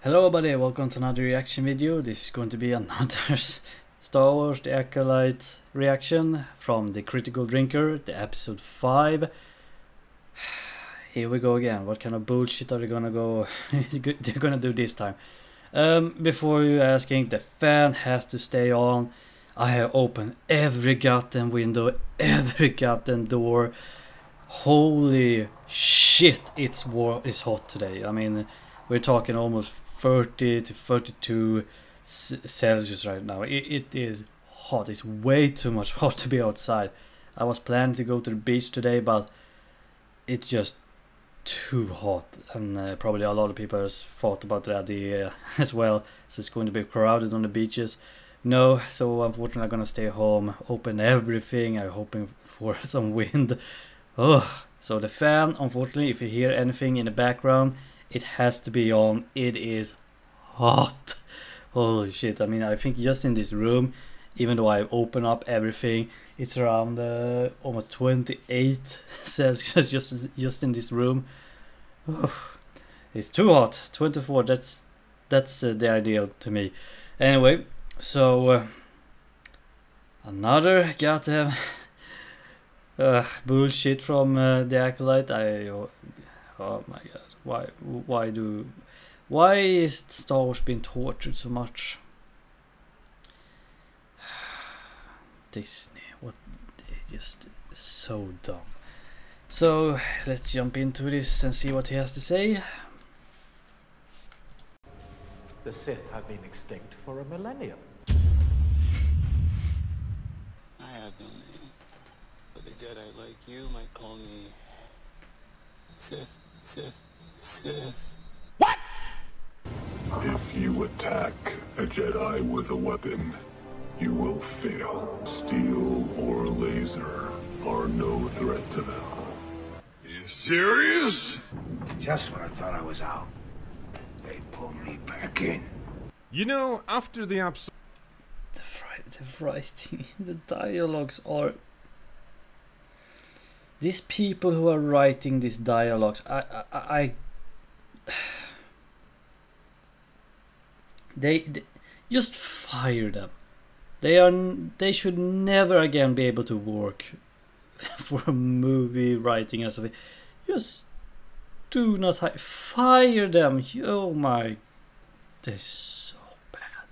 Hello everybody, welcome to another reaction video. This is going to be another Star Wars The Acolyte reaction from the Critical Drinker, the episode 5. Here we go again. What kind of bullshit are they gonna they're gonna do this time? Before you asking, the fan has to stay on. I have opened every goddamn window, every goddamn door. Holy shit, it's hot today. I mean, we're talking almost 30 to 32 Celsius right now. It is hot. It's way too much hot to be outside. I was planning to go to the beach today, but it's just too hot, and probably a lot of people have thought about the idea as well. So it's going to be crowded on the beaches. No, so unfortunately I'm gonna stay home, open everything. I'm hoping for some wind. Oh, so the fan, unfortunately, if you hear anything in the background, it has to be on. It is hot. Holy shit. I mean, I think just in this room, even though I open up everything, it's around almost 28 Celsius just in this room. It's too hot. 24, that's the ideal to me. Anyway, so another goddamn bullshit from the Acolyte. Oh my god, why is Star Wars being tortured so much? Disney, what, they just so dumb. So let's jump into this and see what he has to say. The Sith have been extinct for a millennium. I have no name, but the Jedi like you might call me Sith. What? If you attack a Jedi with a weapon, you will fail. Steel or laser are no threat to them. You serious? Just when I thought I was out, they pulled me back in. You know, after the The writing, the dialogues are... These people who are writing these dialogues, they just fire them. They should never again be able to work for a movie writing or something. Just do not fire them. Oh my, they're so bad.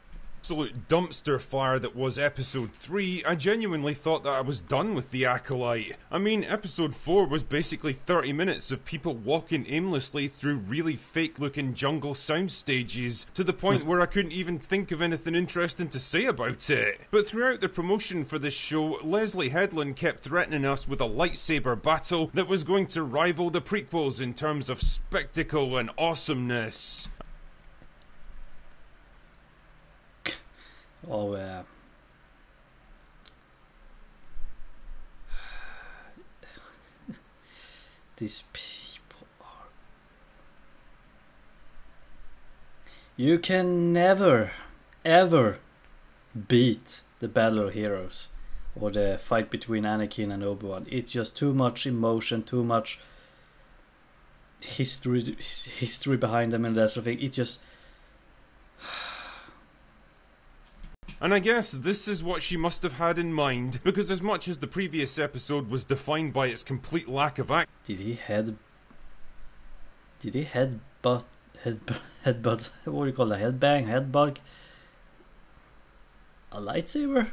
absolute dumpster fire that was episode 3, I genuinely thought that I was done with the Acolyte. I mean, episode 4 was basically 30 minutes of people walking aimlessly through really fake looking jungle sound stages, to the point where I couldn't even think of anything interesting to say about it. But throughout the promotion for this show, Leslie Headland kept threatening us with a lightsaber battle that was going to rival the prequels in terms of spectacle and awesomeness. Oh these people are... You can never, ever beat the Battle of Heroes or the fight between Anakin and Obi-Wan. It's just too much emotion, too much history behind them and that sort of thing. It just... And I guess this is what she must have had in mind, because as much as the previous episode was defined by its complete lack of act... Did he headbutt, what do you call it, headbug? A lightsaber?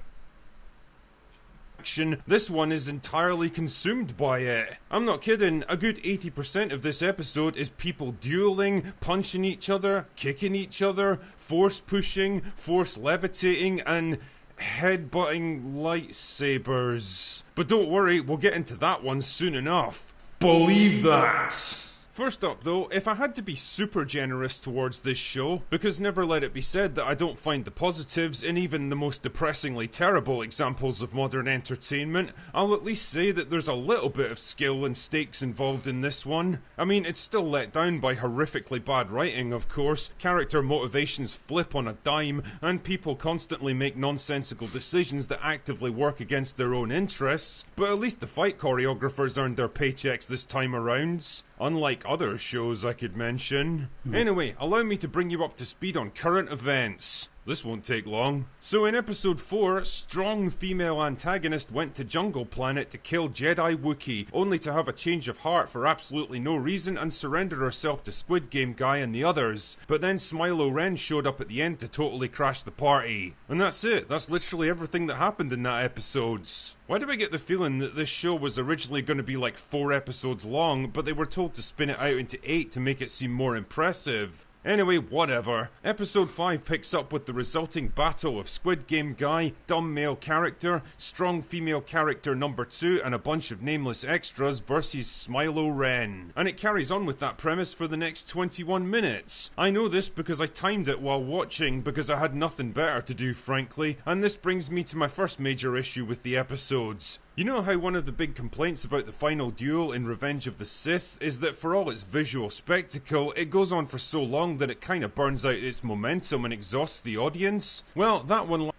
This one is entirely consumed by it. I'm not kidding, a good 80% of this episode is people dueling, punching each other, kicking each other, force pushing, force levitating, and headbutting lightsabers. But don't worry, we'll get into that one soon enough. Believe that! First up though, if I had to be super generous towards this show, because never let it be said that I don't find the positives in even the most depressingly terrible examples of modern entertainment, I'll at least say that there's a little bit of skill and stakes involved in this one. I mean, it's still let down by horrifically bad writing, of course, character motivations flip on a dime, and people constantly make nonsensical decisions that actively work against their own interests, but at least the fight choreographers earned their paychecks this time around. Unlike like other shows I could mention. Anyway, allow me to bring you up to speed on current events. This won't take long. So in episode 4, strong female antagonist went to Jungle Planet to kill Jedi Wookiee, only to have a change of heart for absolutely no reason and surrender herself to Squid Game Guy and the others. But then Smilo Ren showed up at the end to totally crash the party. And that's it. That's literally everything that happened in that episode. Why do I get the feeling that this show was originally going to be like 4 episodes long, but they were told to spin it out into 8 to make it seem more impressive? Anyway, whatever. Episode 5 picks up with the resulting battle of Squid Game Guy, dumb male character, strong female character number 2, and a bunch of nameless extras versus Smilo Ren. And it carries on with that premise for the next 21 minutes. I know this because I timed it while watching because I had nothing better to do, frankly, and this brings me to my first major issue with the episodes. You know how one of the big complaints about the final duel in Revenge of the Sith is that for all its visual spectacle, it goes on for so long that it kind of burns out its momentum and exhausts the audience? Well, that one...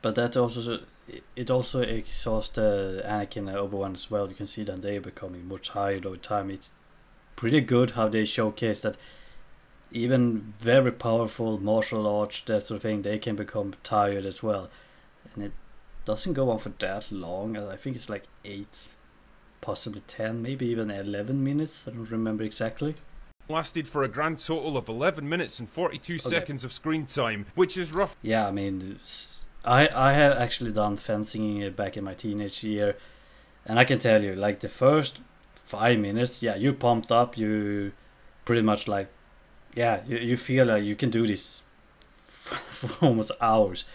But that also, it also exhausts Anakin and Obi-Wan as well. You can see that they're becoming more tired over time. It's pretty good how they showcase that even very powerful martial arts, that sort of thing, they can become tired as well. And it doesn't go on for that long. I think it's like 8, possibly 10, maybe even 11 minutes. I don't remember exactly. Lasted for a grand total of 11 minutes and 42 seconds of screen time, which is rough. Yeah, I mean, I have actually done fencing back in my teenage year, and I can tell you, like the first 5 minutes, yeah, you're pumped up, you pretty much like, yeah, you feel like you can do this for almost hours.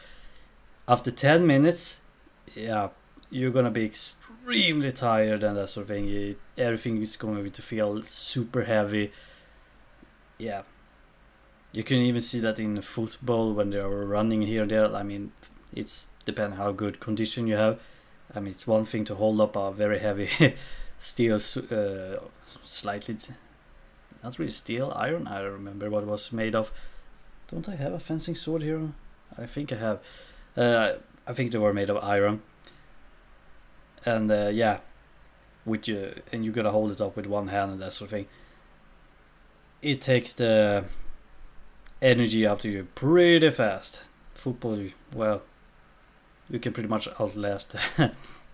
After 10 minutes, yeah, you're gonna be extremely tired and that sort of thing. Everything is going to feel super heavy. Yeah, you can even see that in football when they are running here and there. I mean, it's depending how good condition you have. I mean, it's one thing to hold up a very heavy steel, slightly, not really steel, iron. I don't remember what it was made of. Don't I have a fencing sword here? I think I have. I think they were made of iron, and yeah, with you, and you gotta hold it up with one hand and that sort of thing. It takes the energy out of you pretty fast. Football, well, you can pretty much outlast a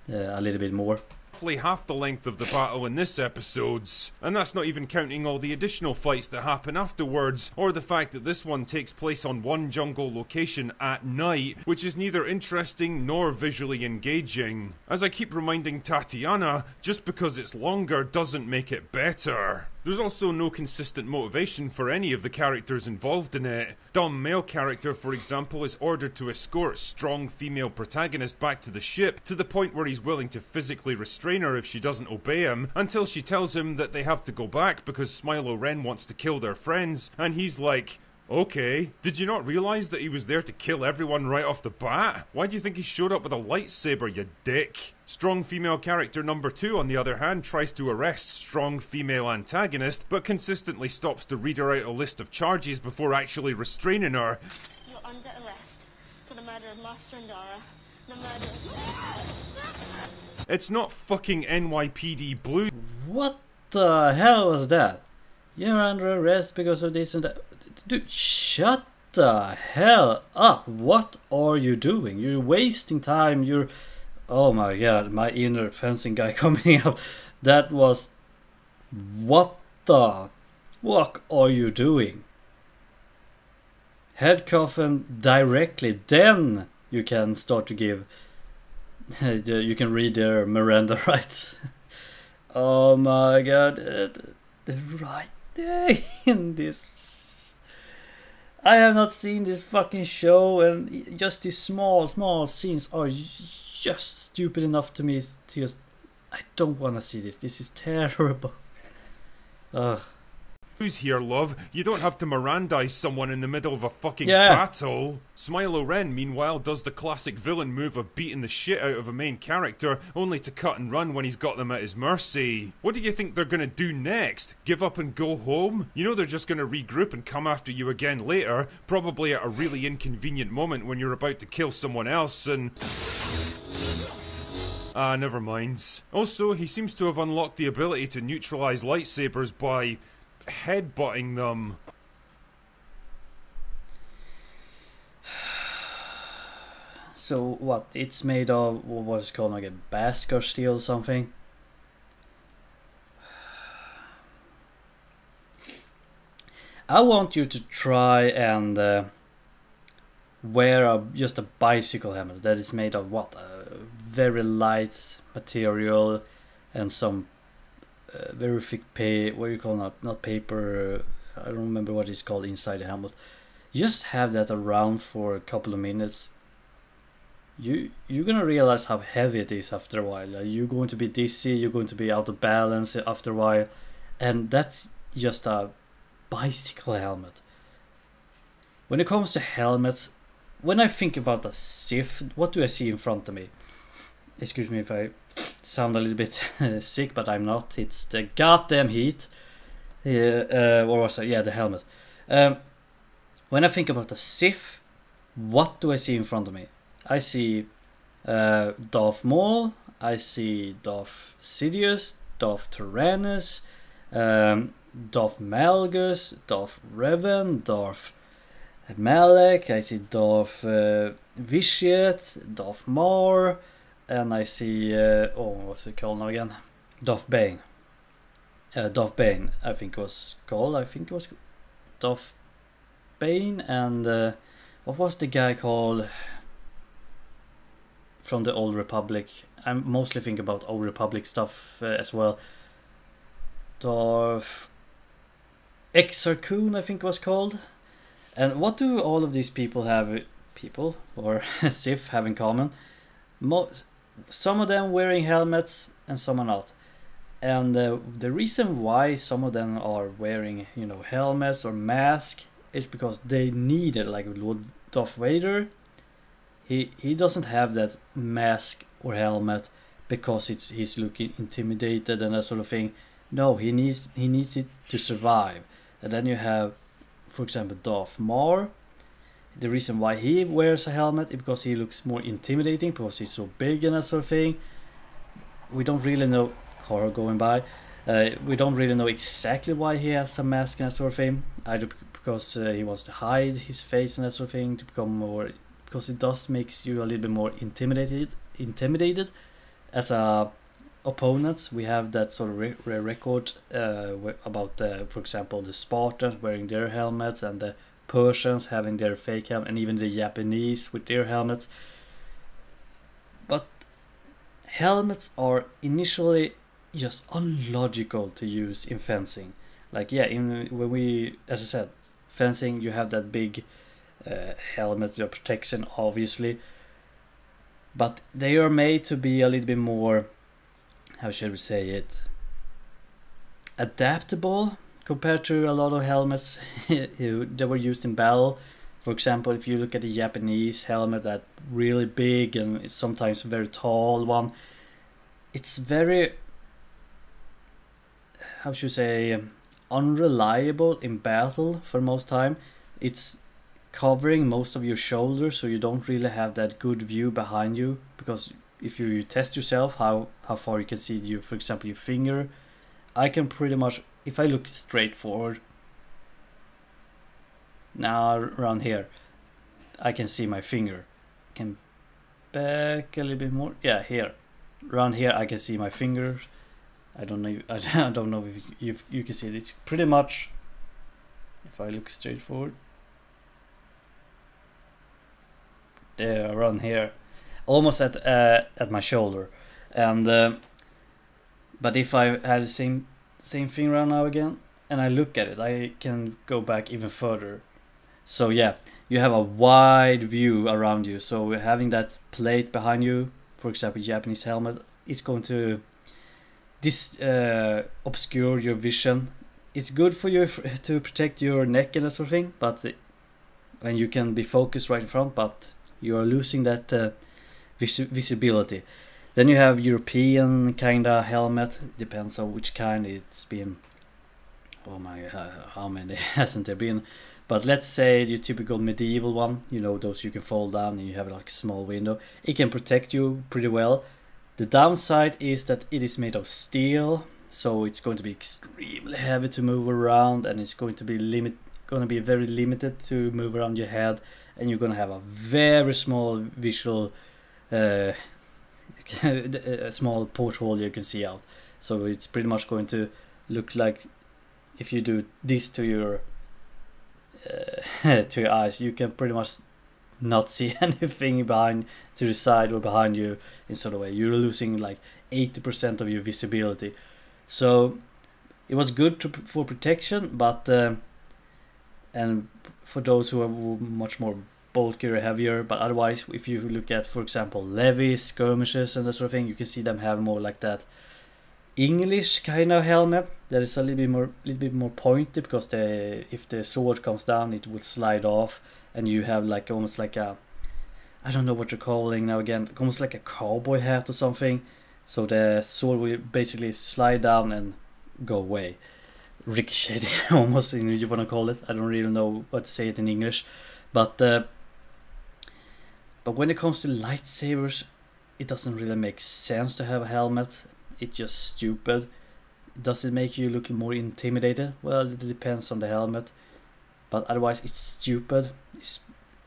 little bit more. Roughly half the length of the battle in this episode's, and that's not even counting all the additional fights that happen afterwards, or the fact that this one takes place on one jungle location at night, which is neither interesting nor visually engaging. As I keep reminding Tatiana, just because it's longer doesn't make it better. There's also no consistent motivation for any of the characters involved in it. Dumb male character, for example, is ordered to escort strong female protagonist back to the ship, to the point where he's willing to physically restrain her if she doesn't obey him, until she tells him that they have to go back because Smilo Ren wants to kill their friends, and he's like, okay, did you not realise that he was there to kill everyone right off the bat? Why do you think he showed up with a lightsaber, you dick? Strong female character number 2, on the other hand, tries to arrest strong female antagonist, but consistently stops to read her out a list of charges before actually restraining her. You're under arrest for the murder of Master Andara. The murder of... It's not fucking NYPD Blue. What the hell was that? You're under arrest because of this and that. Dude, shut the hell up. What are you doing? You're wasting time. You're... Oh my god, my inner fencing guy coming out. That was... What the fuck are you doing? Handcuff him directly. Then you can start to give... You can read their Miranda rights. Oh my god. The right thing in this... I have not seen this fucking show, and just these small scenes are just stupid enough to me to just... I don't want to see this. This is terrible. Ugh. Who's here, love? You don't have to Mirandize someone in the middle of a fucking battle. Smilo Ren, meanwhile, does the classic villain move of beating the shit out of a main character, only to cut and run when he's got them at his mercy. What do you think they're gonna do next? Give up and go home? You know they're just gonna regroup and come after you again later, probably at a really inconvenient moment when you're about to kill someone else, and Ah, never mind. Also, he seems to have unlocked the ability to neutralize lightsabers by headbutting them. So what? It's made of what is called like a Bhaskar steel or something. I want you to try and wear just a bicycle helmet that is made of what? A very light material and some very thick what do you call that? Not paper. I don't remember what it's called inside the helmet. Just have that around for a couple of minutes. You're gonna realize how heavy it is after a while. You're going to be dizzy. You're going to be out of balance after a while, and that's just a bicycle helmet. When it comes to helmets, when I think about a Sith, what do I see in front of me? Excuse me if I sound a little bit sick, but I'm not. It's the goddamn heat. Or was it? Yeah, the helmet. When I think about a Sith, what do I see in front of me? I see Darth Maul, I see Darth Sidious, Darth Tyrannus, Darth Malgus, Darth Revan, Darth Malak, I see Darth Vitiate, Darth Maul, and I see, what's it called now again? Darth Bane. Darth Bane, I think it was called. I think it was Darth Bane, and what was the guy called from the Old Republic? I mostly think about Old Republic stuff as well. Darth Exar Kun, I think it was called. And what do all of these people have, or Sith have in common? Some of them wearing helmets and some are not. And the reason why some of them are wearing, helmets or masks is because they need it. Like Lord Darth Vader, he doesn't have that mask or helmet because he's looking intimidated and that sort of thing. No, he needs it to survive. And then you have, for example, Darth Maul. The reason why he wears a helmet is because he looks more intimidating because he's so big and that sort of thing. We don't really know. Car going by. We don't really know exactly why he has a mask and that sort of thing. Either because he wants to hide his face and that sort of thing to become more. Because it does makes you a little bit more intimidated as a opponent. We have that sort of record about for example, the Spartans wearing their helmets and the Persians having their fake helmet, and even the Japanese with their helmets. But helmets are initially just unlogical to use in fencing. Like when we, as I said, fencing, you have that big helmet, your protection obviously, but they are made to be a little bit more, how should we say it, adaptable compared to a lot of helmets that were used in battle. For example, if you look at the Japanese helmet, that really big and sometimes very tall one, it's very, how should you say, unreliable in battle for most time. It's covering most of your shoulders, so you don't really have that good view behind you, because if you test yourself how far you can see you, for example, your finger, I can pretty much, if I look straight forward now around here, I can see my finger. I can back a little bit more, yeah, here around here I can see my fingers. I don't know if you can see it. It's pretty much, if I look straight forward, there around here, almost at my shoulder. And but if I had the same thing around now again and I look at it, I can go back even further. So yeah, you have a wide view around you. So having that plate behind you, for example, Japanese helmet, it's going to obscure your vision. It's good for you to protect your neck and that sort of thing, but when you can be focused right in front, but you are losing that visibility. Then you have European kinda helmet. It depends on which kind. It's been, oh my, how many hasn't there been? But let's say your typical medieval one, those you can fold down and you have like a small window. It can protect you pretty well, The downside is that it is made of steel, so it's going to be extremely heavy to move around, and it's going to be very limited to move around your head, and you're going to have a very small visual a small porthole you can see out. So it's pretty much going to look like if you do this to your eyes, you can pretty much not see anything behind, to the side or behind you in sort of way. You're losing like 80% of your visibility. So it was good for protection, but and for those who are much more bulkier, heavier. But otherwise, if you look at, for example, levies, skirmishes, and that sort of thing, you can see them have more like that English kind of helmet that is a little bit more pointy, because if the sword comes down, it will slide off, and you have like almost like a, I don't know what you're calling now again, almost like a cowboy hat or something. So the sword will basically slide down and go away, ricochet almost, you want to call it. I don't really know what to say it in English, but when it comes to lightsabers, it doesn't really make sense to have a helmet. It's just stupid. Does it make you look more intimidated? Well, it depends on the helmet, but otherwise it's stupid.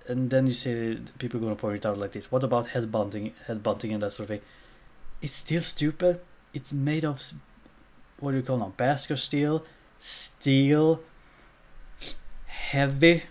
And then you see people going to point it out like this. What about headbutting and that sort of thing? It's still stupid. It's made of, what do you call it now? Basker steel, heavy.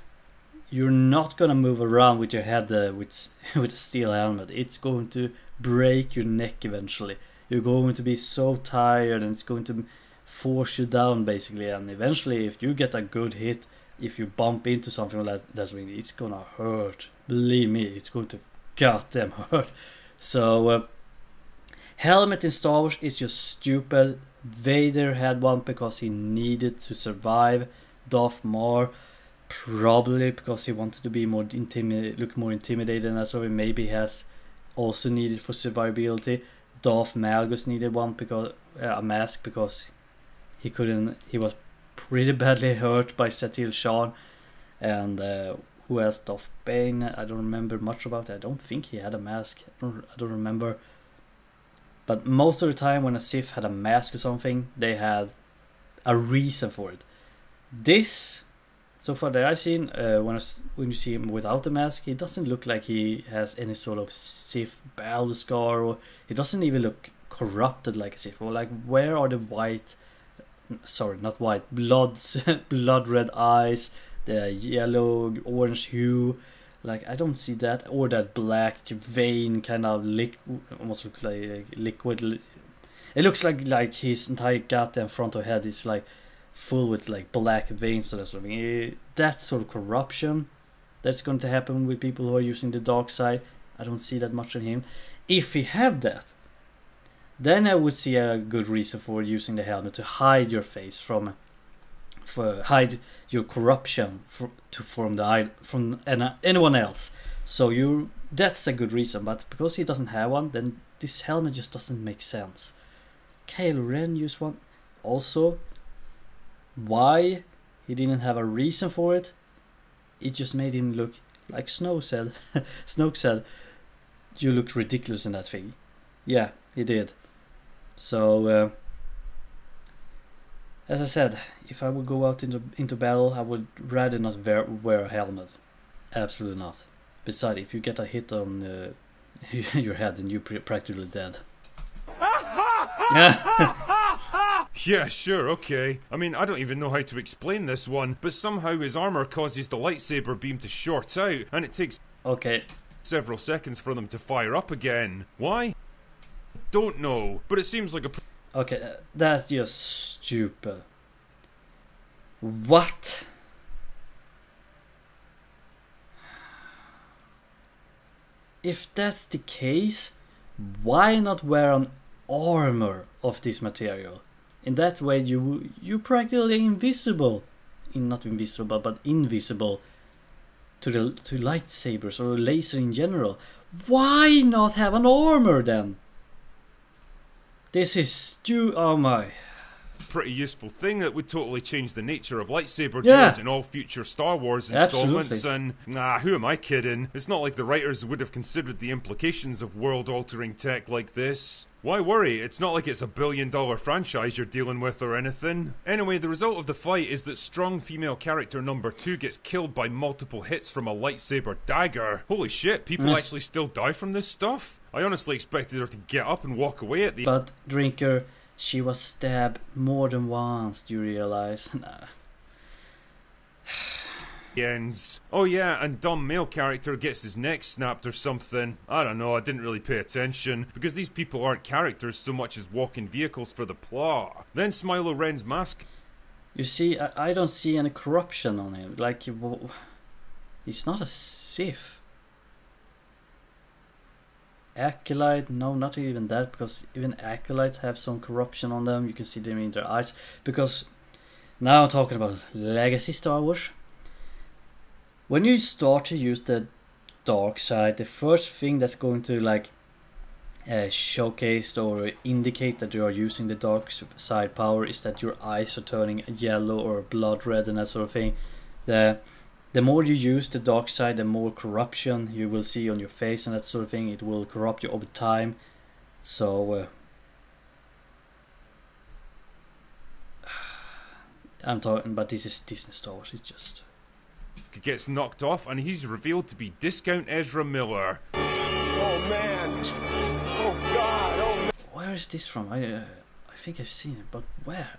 You're not gonna move around with your head with a steel helmet. It's going to break your neck eventually. You're going to be so tired, and it's going to force you down basically. And eventually, if you get a good hit, if you bump into something like that, it's gonna hurt. Believe me, it's going to goddamn hurt. So helmet in Star Wars is just stupid. Vader had one because he needed to survive. Darth Maul probably because he wanted to be look more intimidated, and that's why maybe has also needed for survivability. Darth Malgus needed one because a mask, because he was pretty badly hurt by Satil Shan. And who else? Darth Bane, I don't remember much about it. I don't think he had a mask. I don't remember. But most of the time when a Sith had a mask or something, they had a reason for it. This, so far that I've seen, when you see him without the mask, he doesn't look like he has any sort of Sith battle scar, or he doesn't even look corrupted like a Sith. Or like, where are the blood red eyes, the yellow, orange hue? Like, I don't see that, or that black vein kind of almost looks like liquid. It looks like his entire goddamn front of head is like full with like black veins or that sort of thing. That sort of corruption that's going to happen with people who are using the dark side, I don't see that much in him. If he had that, then I would see a good reason for using the helmet to hide your face hide your corruption from anyone else. So that's a good reason. But because he doesn't have one, then this helmet just doesn't make sense. Kylo Ren used one also. Why? He didn't have a reason for it. It just made him look, like Snoke said, you looked ridiculous in that thing. Yeah, he did. So as I said, if I would go out into battle, I would rather not wear a helmet. Absolutely not. Besides, if you get a hit on your head, then you're practically dead. Yeah, sure, okay. I mean, I don't even know how to explain this one, but somehow his armor causes the lightsaber beam to short out, and it takes several seconds for them to fire up again. Why? Don't know, but it seems like a... Okay, that's just stupid. What? If that's the case, why not wear an armor of this material? In that way you're practically invisible. Not invisible, but invisible to lightsabers or laser in general. Why not have an armor then? This is oh my. pretty useful thing that would totally change the nature of lightsaber Yeah. duels in all future Star Wars installments. Absolutely. And nah, who am I kidding? It's not like the writers would have considered the implications of world-altering tech like this. Why worry? It's not like it's $1 billion franchise you're dealing with or anything. Anyway, the result of the fight is that strong female character number 2 gets killed by multiple hits from a lightsaber dagger. Holy shit, people actually still die from this stuff? I honestly expected her to get up and walk away at the But Drinker, she was stabbed more than once, do you realize? Nah. ends. Oh yeah, and dumb male character gets his neck snapped or something. I don't know, I didn't really pay attention, because these people aren't characters so much as walking vehicles for the plot. Then Smilo Ren's mask. You see, I don't see any corruption on him. Like, he's not a Sith. Acolyte, no, not even that, because even Acolytes have some corruption on them. You can see them in their eyes. Because now I'm talking about Legacy Star Wars. When you start to use the dark side, the first thing that's going to like showcase or indicate that you are using the dark side power is that your eyes are turning yellow or blood red and that sort of thing. The more you use the dark side, the more corruption you will see on your face and that sort of thing. It will corrupt you over time. So I'm talking, but this is Disney Star Wars. It's just Gets knocked off and he's revealed to be Discount Ezra Miller. Oh man! Oh god! Oh man! where is this from? I think I've seen it, but where?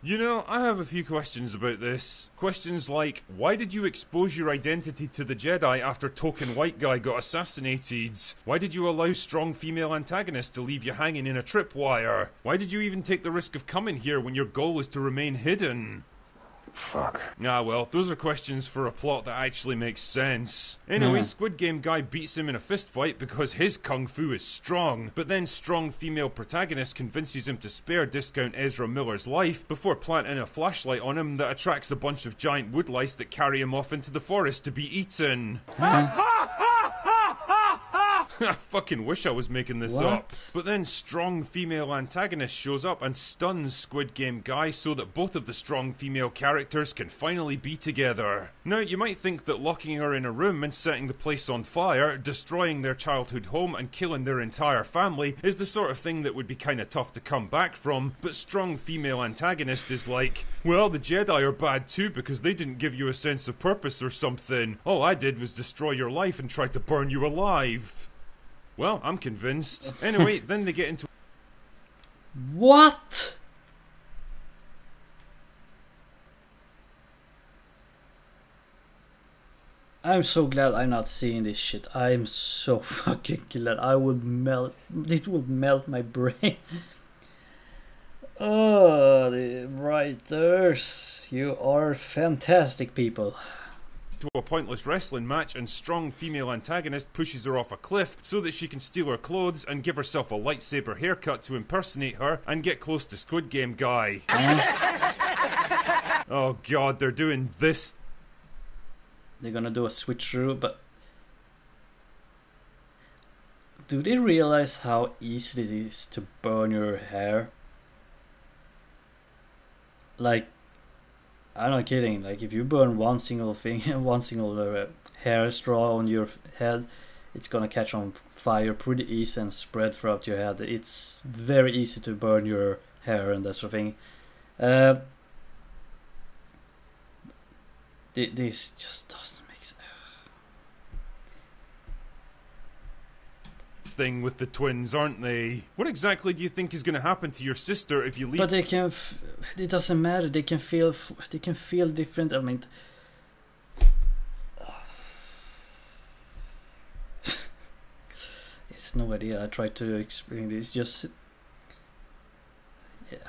You know, I have a few questions about this. Questions like, why did you expose your identity to the Jedi after Token White Guy got assassinated? Why did you allow strong female antagonists to leave you hanging in a tripwire? Why did you even take the risk of coming here when your goal is to remain hidden? Fuck. Ah well, those are questions for a plot that actually makes sense. Anyway, Yeah. Squid Game guy beats him in a fist fight because his kung fu is strong, but then strong female protagonist convinces him to spare Discount Ezra Miller's life before planting a flashlight on him that attracts a bunch of giant woodlice that carry him off into the forest to be eaten. I fucking wish I was making this up. What? But then strong female antagonist shows up and stuns Squid Game guy so that both of the strong female characters can finally be together. Now, you might think that locking her in a room and setting the place on fire, destroying their childhood home and killing their entire family is the sort of thing that would be kinda tough to come back from, but strong female antagonist is like, well, the Jedi are bad too because they didn't give you a sense of purpose or something. All I did was destroy your life and try to burn you alive. Well, I'm convinced. Anyway, then they get into... What? I'm so glad I'm not seeing this shit. I'm so fucking glad. I would melt. It would melt my brain. Oh, the writers. You are fantastic people. to a pointless wrestling match, and strong female antagonist pushes her off a cliff so that she can steal her clothes and give herself a lightsaber haircut to impersonate her and get close to Squid Game guy. Oh god, they're doing this. They're gonna do a switcheroo, but do they realize how easy it is to burn your hair? Like, I'm not kidding, like if you burn one single thing, one single hair straw on your head, it's gonna catch on fire pretty easy and spread throughout your head. It's very easy to burn your hair and that sort of thing. This just doesn't make sense. Thing with the twins, aren't they? What exactly do you think is going to happen to your sister if you leave? But they can. It doesn't matter. They can feel. They can feel different. I mean. It's no idea. I try to explain this. Just. Yeah.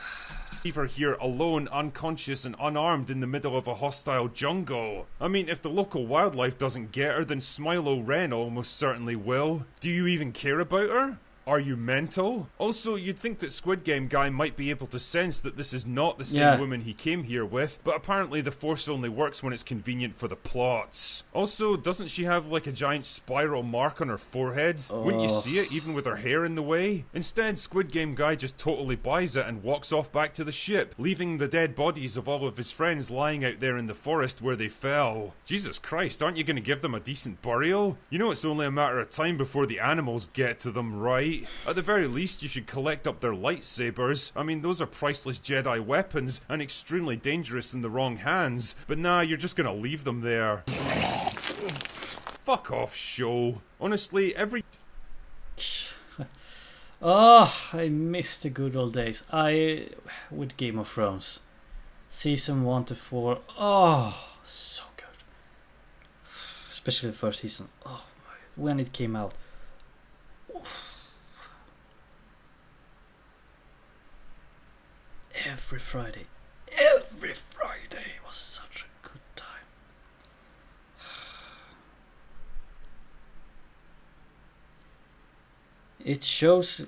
Leave her here alone, unconscious and unarmed in the middle of a hostile jungle. I mean, if the local wildlife doesn't get her, then Smilo Ren almost certainly will. Do you even care about her? Are you mental? Also, you'd think that Squid Game guy might be able to sense that this is not the same Yeah. woman he came here with, but apparently the Force only works when it's convenient for the plots. Also, doesn't she have like a giant spiral mark on her forehead? Wouldn't you see it even with her hair in the way? Instead, Squid Game guy just totally buys it and walks off back to the ship, leaving the dead bodies of all of his friends lying out there in the forest where they fell. Jesus Christ, aren't you gonna give them a decent burial? You know it's only a matter of time before the animals get to them, right? At the very least, you should collect up their lightsabers. I mean, those are priceless Jedi weapons and extremely dangerous in the wrong hands. But nah, you're just gonna leave them there. Fuck off, show. Honestly, every... Oh, I miss the good old days. With Game of Thrones. Season 1 to 4. Oh, so good. Especially the first season. Oh, when it came out. Every Friday was such a good time. It shows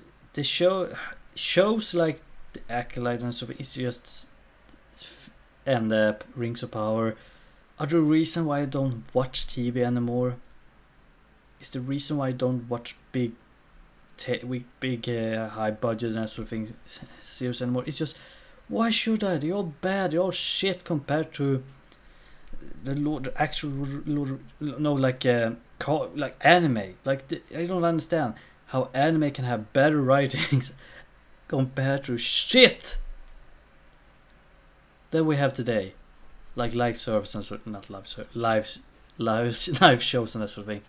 shows like the Acolyte and stuff. It's just and the Rings of Power are the reason why I don't watch TV anymore. It's the reason why I don't watch big high budget and sort of thing series anymore. It's just, why should I? They're all bad. They're all shit compared to the actual like anime. I don't understand how anime can have better writings compared to shit that we have today, like live service and sort, not live service, live shows and that sort of thing.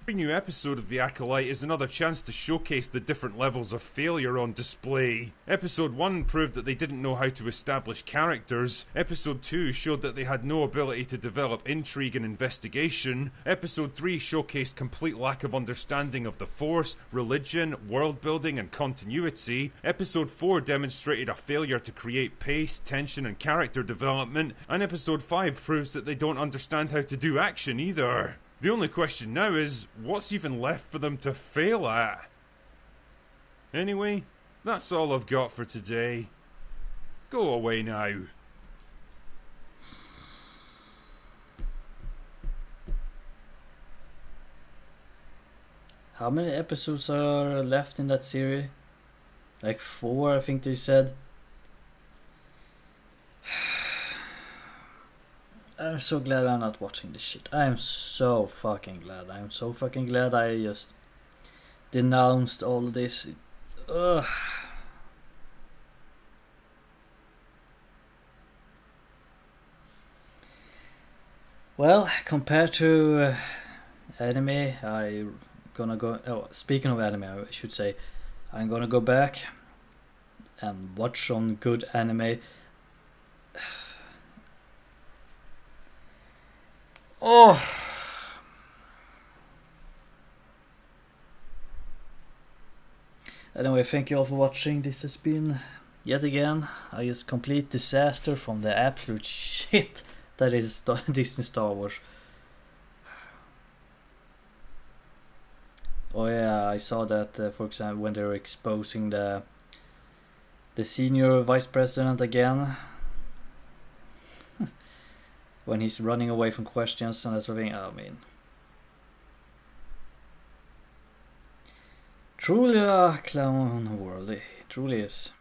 Every new episode of The Acolyte is another chance to showcase the different levels of failure on display. Episode 1 proved that they didn't know how to establish characters. Episode 2 showed that they had no ability to develop intrigue and investigation. Episode 3 showcased complete lack of understanding of the Force, religion, world building and continuity. Episode 4 demonstrated a failure to create pace, tension and character development. And Episode 5 proves that they don't understand how to do action either. The only question now is, what's even left for them to fail at? Anyway, that's all I've got for today. Go away now. How many episodes are left in that series? Like 4, I think they said. I'm so glad I'm not watching this shit. I'm so fucking glad. I'm so fucking glad I just denounced all of this. Ugh. Well, compared to anime, I'm gonna go... Oh, speaking of anime, I should say, I'm gonna go back and watch some good anime. Oh. Anyway, thank you all for watching. This has been yet again a just complete disaster from the absolute shit that is Disney Star Wars. Oh yeah, I saw that for example when they were exposing the senior vice president again. When he's running away from questions and that sort of thing. I mean, truly a clown world, it truly is.